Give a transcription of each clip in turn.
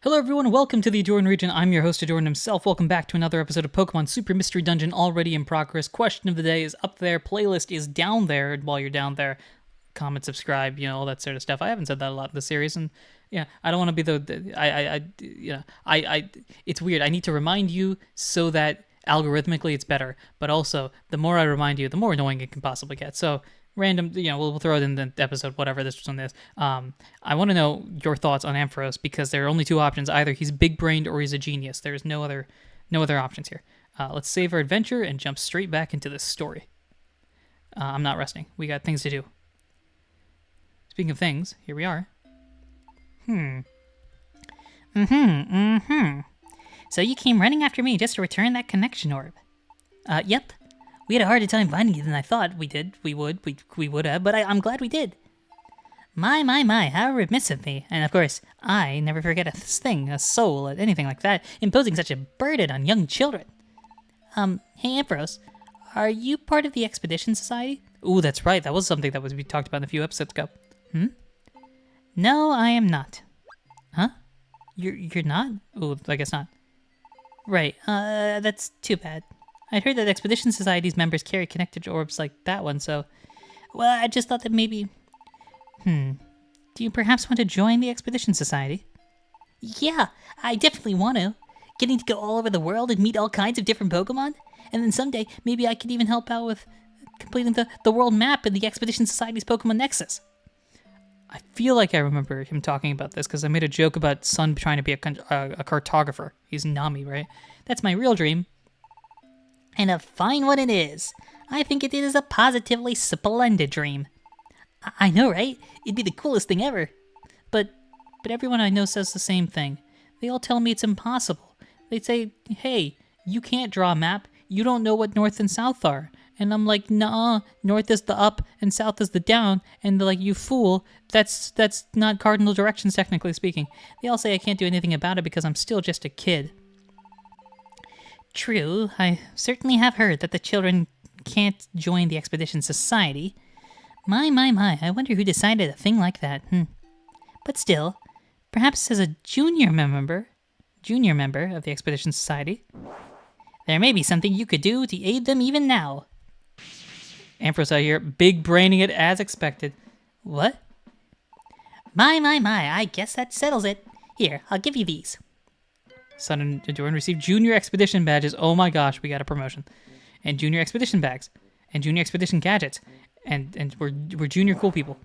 Hello everyone, welcome to the Ahdurin region. I'm your host, Ahdurin himself. Welcome back to another episode of Pokemon Super Mystery Dungeon, already in progress. Question of the day is up there, playlist is down there. While you're down there, comment, subscribe, all that sort of stuff. I haven't said that a lot in the series, and yeah, I don't want to be it's weird. I need to remind you so that algorithmically it's better, but also, the more I remind you, the more annoying it can possibly get. So, random, we'll throw it in the episode, whatever this one is. I want to know your thoughts on Ampharos because there are only two options: either he's big-brained or he's a genius. There's no other options here. Let's save our adventure and jump straight back into this story. I'm not resting. We got things to do. Speaking of things, here we are. So you came running after me just to return that connection orb? Yep. We had a harder time finding you than I thought we would have, but I'm glad we did. My, how remiss of me. And of course, I never forget a thing, a soul, anything like that, imposing such a burden on young children. Hey Ampharos, are you part of the Expedition Society? Ooh, that's right. That was something that we talked about in a few episodes ago. No, I am not. Huh? You're not? Ooh, I guess not. Right, that's too bad. I'd heard that Expedition Society's members carry connected orbs like that one, so... Well, I just thought that maybe... Do you perhaps want to join the Expedition Society? Yeah, I definitely want to. Getting to go all over the world and meet all kinds of different Pokemon. And then someday, maybe I could even help out with completing the world map in the Expedition Society's Pokemon Nexus. I feel like I remember him talking about this because I made a joke about Sun trying to be a cartographer. He's Nami, right? That's my real dream. And a fine one it is. I think it is a positively splendid dream. I know, right? It'd be the coolest thing ever. But everyone I know says the same thing. They all tell me it's impossible. They say, hey, you can't draw a map. You don't know what north and south are. And I'm like, nah, north is the up and south is the down. And they're like, you fool, that's not cardinal directions, technically speaking. They all say I can't do anything about it because I'm still just a kid. True, I certainly have heard that the children can't join the Expedition Society. My, I wonder who decided a thing like that. But still, perhaps as a junior member of the Expedition Society, there may be something you could do to aid them even now. Ampharos out here, big braining it as expected. What? My, I guess that settles it. Here, I'll give you these. Sun and Ahdurin received Junior Expedition badges. Oh my gosh, we got a promotion. And Junior Expedition bags. And Junior Expedition gadgets. And we're Junior cool people.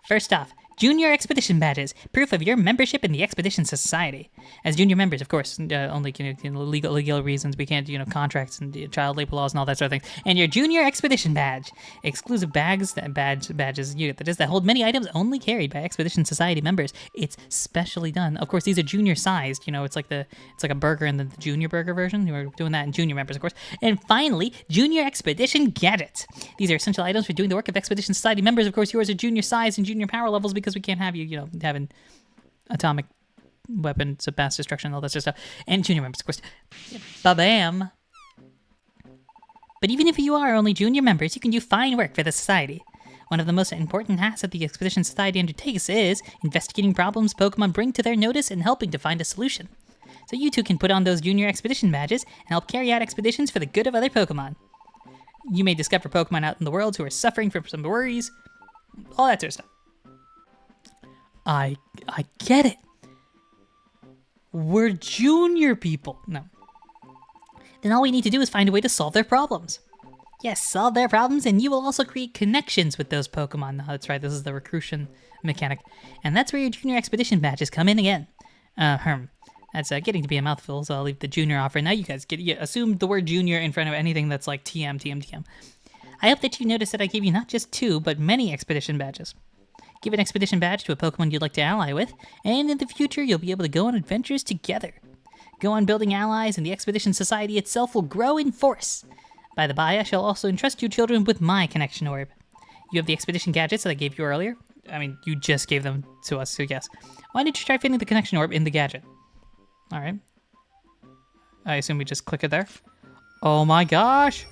First off, Junior Expedition badges, proof of your membership in the Expedition Society. As junior members, of course, only legal reasons, we can't, contracts and child labor laws and all that sort of thing. And your Junior Expedition badge, exclusive badges that hold many items only carried by Expedition Society members. It's specially done. Of course, these are junior sized. It's like a burger and the junior burger version. We're doing that in junior members, of course. And finally, Junior Expedition gadgets. These are essential items for doing the work of Expedition Society members. Of course, yours are junior size and junior power levels because we can't have you, having atomic weapons of mass destruction and all that sort of stuff. And junior members, of course. Ba-bam. But even if you are only junior members, you can do fine work for the Society. One of the most important tasks that the Expedition Society undertakes is investigating problems Pokemon bring to their notice and helping to find a solution. So you too can put on those Junior Expedition badges and help carry out expeditions for the good of other Pokemon. You may discover Pokemon out in the world who are suffering from some worries, all that sort of stuff. I get it. We're junior people. No. Then all we need to do is find a way to solve their problems. Yes, solve their problems, and you will also create connections with those Pokemon. No, that's right, this is the recruitment mechanic. And that's where your Junior Expedition badges come in again. That's getting to be a mouthful, so I'll leave the junior off right now. You guys assume the word junior in front of anything that's like TM. I hope that you notice that I gave you not just 2, but many Expedition badges. Give an Expedition badge to a Pokemon you'd like to ally with, and in the future you'll be able to go on adventures together. Go on building allies, and the Expedition Society itself will grow in force. By the by, I shall also entrust you children with my connection orb. You have the Expedition gadgets that I gave you earlier. I mean, you just gave them to us, so yes. Why don't you try fitting the connection orb in the gadget? Alright. I assume we just click it there. Oh my gosh!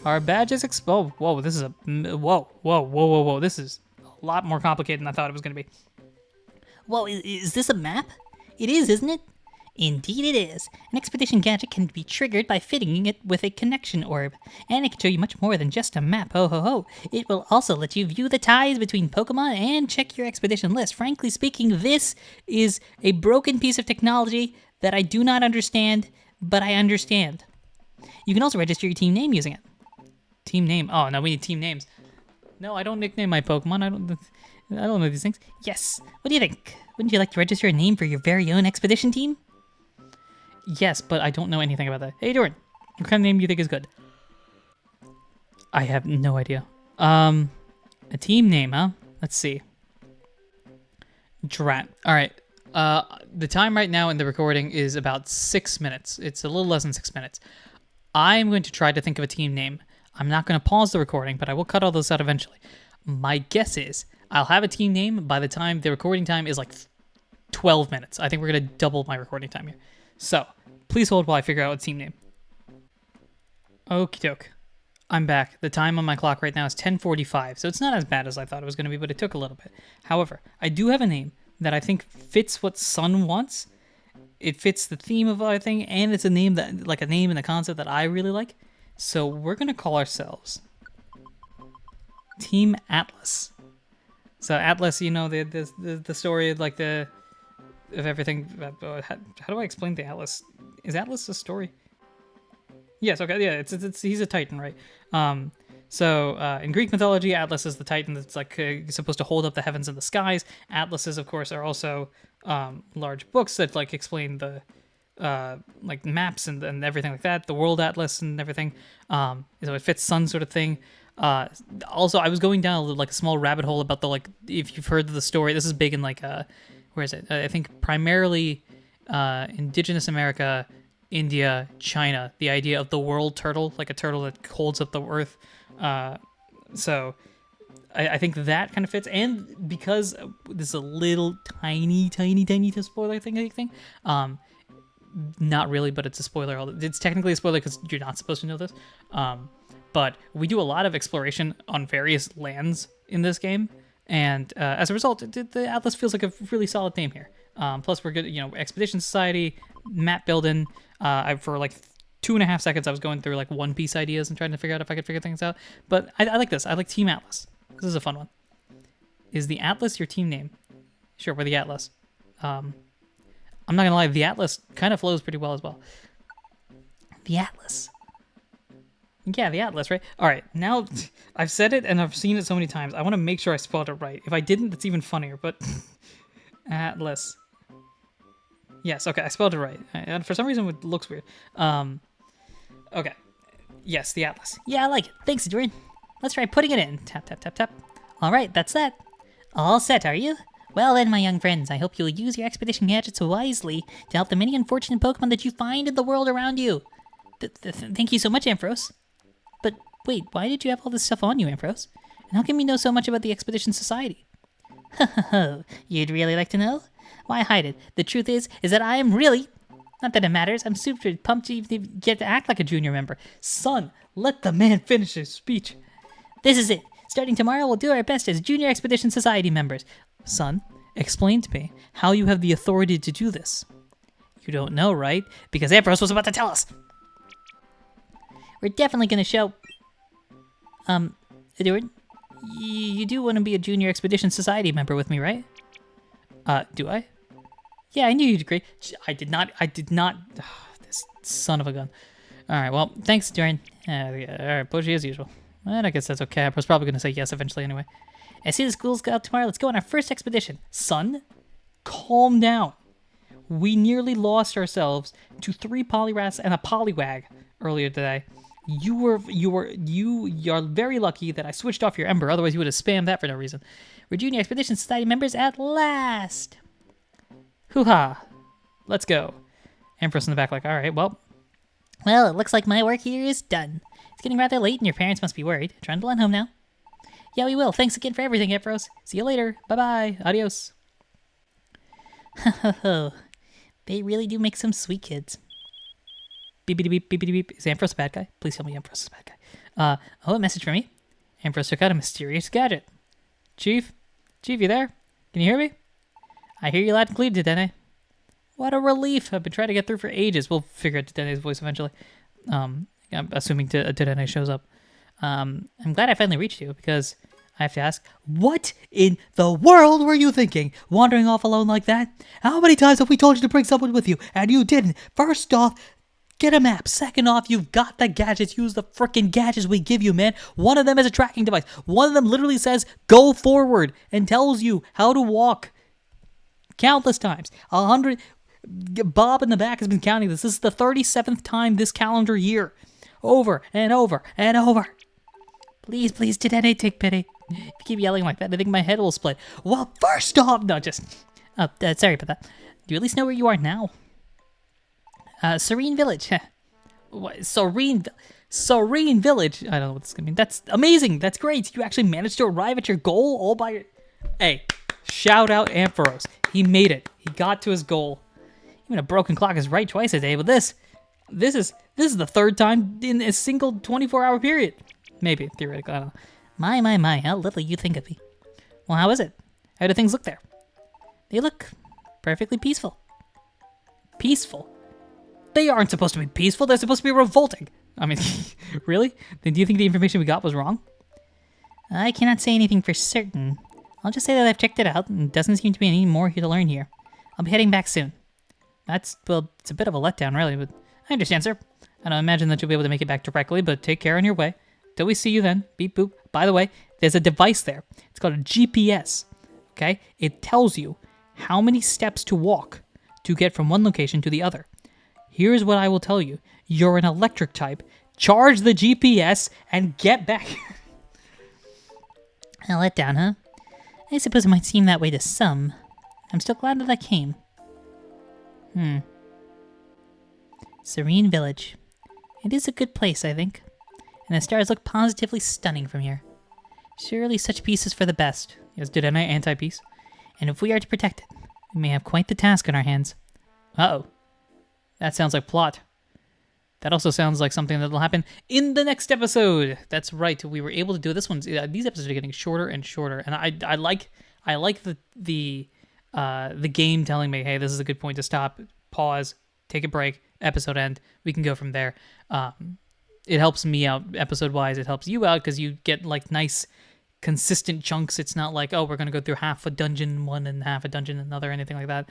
Our badges whoa, this is a... Whoa. This is a lot more complicated than I thought it was going to be. Whoa, is this a map? It is, isn't it? Indeed it is. An expedition gadget can be triggered by fitting it with a connection orb, and it can show you much more than just a map. Ho ho ho. It will also let you view the ties between Pokemon and check your expedition list. Frankly speaking, this is a broken piece of technology that I do not understand, but I understand. You can also register your team name using it. Team name. Oh, no, we need team names. No, I don't nickname my Pokemon. I don't know these things. Yes. What do you think? Wouldn't you like to register a name for your very own expedition team? Yes, but I don't know anything about that. Hey, Doran, what kind of name do you think is good? I have no idea. A team name, huh? Let's see. Drat. All right. The time right now in the recording is about 6 minutes. It's a little less than 6 minutes. I'm going to try to think of a team name. I'm not going to pause the recording, but I will cut all this out eventually. My guess is I'll have a team name by the time the recording time is like 12 minutes. I think we're going to double my recording time here. So, please hold while I figure out a team name. Okie doke. I'm back. The time on my clock right now is 10:45, so it's not as bad as I thought it was going to be, but it took a little bit. However, I do have a name that I think fits what Sun wants. It fits the theme of our thing, and it's a name that, like a name and a concept that I really like. So we're going to call ourselves Team Atlas. So Atlas, you know, the story of like of everything. How do I explain the Atlas? Is Atlas a story? Yes. Okay. Yeah. It's he's a Titan, right? So in Greek mythology, Atlas is the Titan that's like supposed to hold up the heavens and the skies. Atlases, of course, are also large books that like explain the like maps and everything like that. The world atlas and everything. So it fits Sun sort of thing. Also, I was going down like a small rabbit hole about the like if you've heard of the story. This is big in like where is it? I think primarily indigenous America, India, China. The idea of the world turtle, like a turtle that holds up the earth. So I think that kind of fits. And because this is a little tiny spoiler thing. Not really, but it's a spoiler. It's technically a spoiler because you're not supposed to know this. But we do a lot of exploration on various lands in this game, and as a result, the Atlas feels like a really solid name here. Plus, we're good, Expedition Society, map building. For like 2.5 seconds, I was going through like One Piece ideas and trying to figure out if I could figure things out. But I like this. I like Team Atlas. This is a fun one. Is the Atlas your team name? Sure, we're the Atlas. I'm not gonna lie, the Atlas kind of flows pretty well as well. The Atlas. Yeah, the Atlas, right? All right, now I've said it and I've seen it so many times. I want to make sure I spelled it right. If I didn't, that's even funnier, but Atlas. Yes, okay, I spelled it right. And for some reason, it looks weird. Okay. Yes, the Atlas. Yeah, I like it. Thanks, Ahdurin. Let's try putting it in. Tap, tap, tap, tap. All right, that's that. All set, are you? Well then, my young friends, I hope you'll use your expedition gadgets wisely to help the many unfortunate Pokemon that you find in the world around you. Thank you so much, Ampharos. But wait, why did you have all this stuff on you, Ampharos? And how come you know so much about the Expedition Society? You'd really like to know? Why hide it? The truth is that I am really... Not that it matters, I'm super pumped to even get to act like a junior member. Son, let the man finish his speech. This is it. Starting tomorrow, we'll do our best as Junior Expedition Society members. Son, explain to me how you have the authority to do this. You don't know, right? Because Ampharos was about to tell us. We're definitely going to show... Ahdurin, you do want to be a Junior Expedition Society member with me, right? Do I? Yeah, I knew you'd agree. I did not. This son of a gun. All right, well, thanks, Ahdurin. Yeah, all right, pushy as usual. And I guess that's okay. I was probably going to say yes eventually anyway. As soon as school's out tomorrow, let's go on our first expedition. Son, calm down. We nearly lost ourselves to 3 Poliwraths and a Poliwag earlier today. You're very lucky that I switched off your Ember. Otherwise, you would have spammed that for no reason. We're Junior Expedition Society members at last. Hoo-ha. Let's go. Empress in the back like, all right, well, it looks like my work here is done. It's getting rather late and your parents must be worried. Trundle on home now. Yeah, we will. Thanks again for everything, Ampharos. See you later. Bye-bye. Adios. They really do make some sweet kids. Beep, beep, beep, beep, beep, beep. Is Ampharos a bad guy? Please tell me Ampharos is a bad guy. A message from me. Ampharos took out a mysterious gadget. Chief? Chief, you there? Can you hear me? I hear you loud and clear, Dedenne. What a relief. I've been trying to get through for ages. We'll figure out Dedene's voice eventually. I'm assuming Dedenne shows up. I'm glad I finally reached you because I have to ask, what in the world were you thinking? Wandering off alone like that? How many times have we told you to bring someone with you and you didn't? First off, get a map. Second off, you've got the gadgets. Use the freaking gadgets we give you, man. One of them is a tracking device. One of them literally says, go forward, and tells you how to walk. Countless times. 100. Bob in the back has been counting this. This is the 37th time this calendar year. Over and over and over. Please, Dedenne, take pity. If you keep yelling like that, I think my head will split. Well, first off, no, just... sorry about that. Do you at least know where you are now? Serene Village. What? Serene Village? I don't know what this is going to mean. That's amazing. That's great. You actually managed to arrive at your goal all by your... Hey, shout out Ampharos. He made it. He got to his goal. Even a broken clock is right twice a day, but this is the third time in a single 24-hour period. Maybe, theoretically, I don't know. My, how little you think of me. Well, how is it? How do things look there? They look perfectly peaceful. Peaceful? They aren't supposed to be peaceful, they're supposed to be revolting. I mean, really? Then do you think the information we got was wrong? I cannot say anything for certain. I'll just say that I've checked it out, and doesn't seem to be any more here to learn here. I'll be heading back soon. Well, it's a bit of a letdown, really, but I understand, sir. I don't imagine that you'll be able to make it back directly, but take care on your way. Till we see you then. Beep boop. By the way, there's a device there. It's called a GPS. Okay? It tells you how many steps to walk to get from one location to the other. Here's what I will tell you. You're an electric type. Charge the GPS and get back. A letdown, huh? I suppose it might seem that way to some. I'm still glad that I came. Serene Village. It is a good place, I think. And the stars look positively stunning from here. Surely such peace is for the best. Yes, Dedenne, anti-peace. And if we are to protect it, we may have quite the task on our hands. Uh-oh. That sounds like plot. That also sounds like something that'll happen in the next episode. That's right. We were able to do this one. These episodes are getting shorter and shorter, and I like the game telling me, hey, this is a good point to stop, pause, take a break, episode end. We can go from there. It helps me out episode wise. It helps you out because you get like nice, consistent chunks. It's not like, oh, we're gonna go through half a dungeon one and half a dungeon another, or anything like that.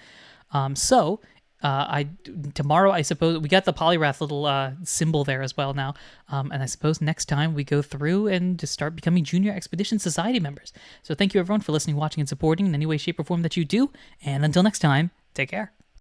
Tomorrow, I suppose, we got the polyrath little symbol there as well now, and I suppose next time we go through and just start becoming Junior Expedition Society members. So thank you everyone for listening, watching, and supporting in any way, shape, or form that you do, and until next time, take care.